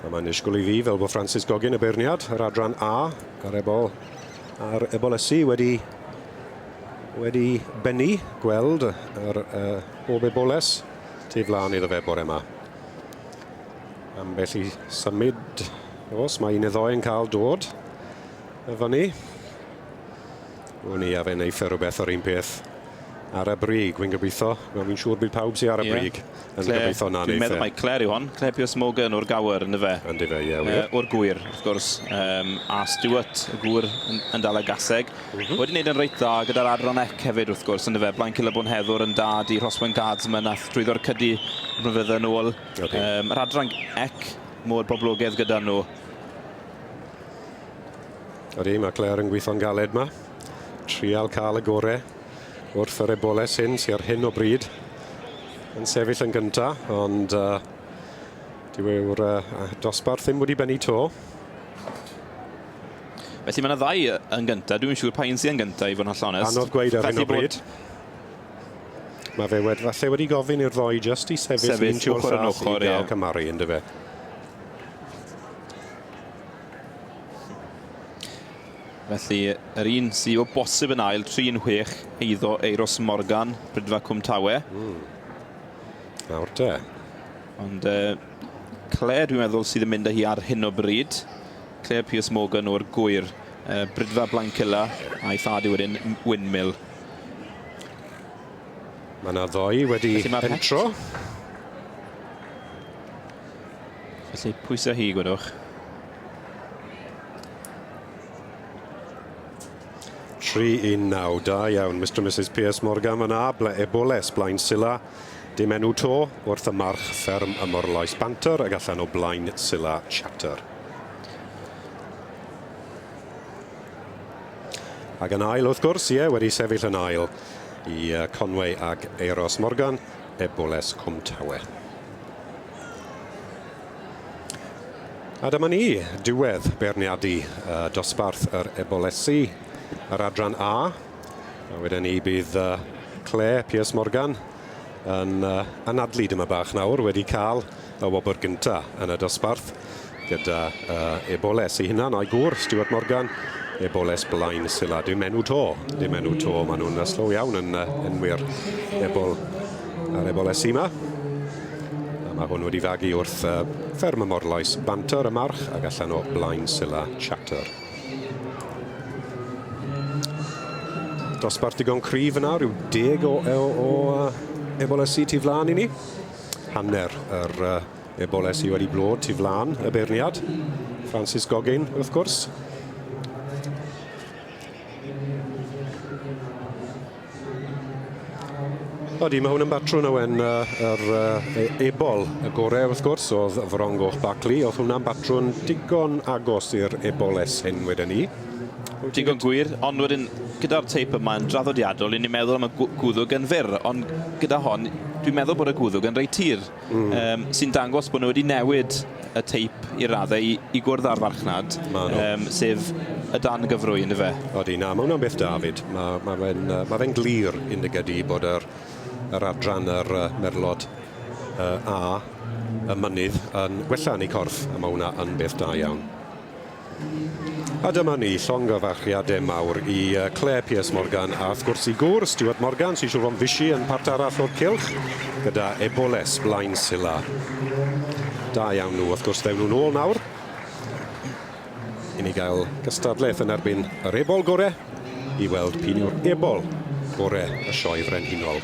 A mae'n disgwyl I fi fel bod Francis Gogin y beirniad, yr adran A, a'r Ebolesu wedi bennu gweld yr bob Eboles tu flaen iddo fe bore yma. Ambell I symud, os mae un neu ddoi yn cael dod y fyny.Wn I a fe'n eithaf rhywbeth o'r un peth ar y brig, wy'n gobeithio. Fi'n siŵr bydd pawb sy'n ar y brig yn gobeithio na'n Dwi'n meddwl mai Claire yw hon. Claire Piers Morgan o'r gawer yn y fe. Yn dy fe, ie. O'r gwyr, wrth gwrs. A Stewart, y gwyr yn dal y gaseg. Wedi wneud yn reit dda gyda'r adran ec hefyd, wrth gwrs, yn y fe. Blaen Cilabon Heddwr yn dad I Rhoswen Guardsman ath drwyddo'r cydi blynyddoedd yn ôl. Yr adran ec mor boblogaidd gyda nhw. Ydy, mae Claire yn gweithio'n galed yma. Trial cael y gorau wrth yr Eboles hyn sy'n ar hyn o bryd yn sefyll yn gyntaf, ond dyw yw'r dosbarth ddim wedi bennu to. Felly mae yna ddau yn gyntaf. Dwi'n siŵr pa un sy'n gyntaf I fod yn hollol onest. Anodd gweud ar hyn o bryd. Mae fe falle wedi gofyn i'r ddoi just I sefyll un tiwr llall I gael cymaru yn dy fe. Felly, yr un sy'n o bosib yn ail, 3-6 eiddo Eiros Morgan, Brydfa Cwm Tawe. Nawr te. Ond Claire, dwi'n meddwl, sydd yn mynd â hi ar hyn o bryd. Claire Piers Morgan o'r gwyr. Brydfa Blaencilla a'i thad I wedyn Windmill. Mae yna ddoi wedi pentro. Felly, pwysau hi, gwedwch. 3-1-9, da iawn, Mr and Mrs Piers Morgan yna, Eboles blaen Sila, dim enw to, wrth y march fferm y Morloes Banter, ac allan o blaen Sila Chatter. Ac yn ail wrth gwrs, wedi sefyll yn ail I Conway ag Eiros Morgan, Eboles Cwm Tawe. A dyma ni, diwedd beirniadu dosbarth yr Ebolesu, yr adran A. A wedyn ni bydd Claire Piers Morgan yn anadlu dyma bach nawr wedi cael y wobr gynta yn y dosbarth gyda Eboles I hunan a'i gŵr, Stewart Morgan, Eboles blaen Sila. Dim enw to, maen nhw'n slow iawn yn enwyr yr Ebolesu yma. A mae hwn wedi fagu wrth fferm y Morloes Banter y march ac allan o blaen Sila Chatter. Dosbarth digon cryf yna, rhyw 10 o Ebolesu tu flaen I ni. Hanner yr Ebolesu wedi blod tu flaen y beirniad. Francis Gogin, wrth gwrs. Odi, mae hwn yn batrwn Owen yr ebol y gorau, wrth gwrs, oedd Frongoch Bacli. Oedd hwnna'n batrwn digon agos i'r Eboles hyn wedyn ni. Digon gwir, ond wedyn gyda'r teip yma yn draddodiadol, ni'n meddwl am y gwddwg yn fyr, ond gyda hon, dwi'n meddwl bod y gwddwg yn reit tir, sy'n dangos bod nhw wedi newid y teip I raddau I gwrdd ar farchnad, sef y dan gyfrwy yn y fe. Odi, na, mae hwnna'n beth David. Mae fe'n glir indigedig bod yr adran yr Merlod A, y mynydd, yn gwella yn ei corff, a mae hwnna yn beth da iawn. A dyma ni, llongyfarchiadau mawr I Claire Piers Morgan a wrth gwrs I gŵr Stewart Morgan sy'n siŵr fo'n fysi yn part arall o'r cylch gyda Eboles blaen Sila. Da iawn nhw, wrth gwrs ddewn nhw'n ôl nawr. I ni gael gystadlaeth yn erbyn yr ebol gorau I weld pyn yw'r ebol gorau y sioe frenhinol.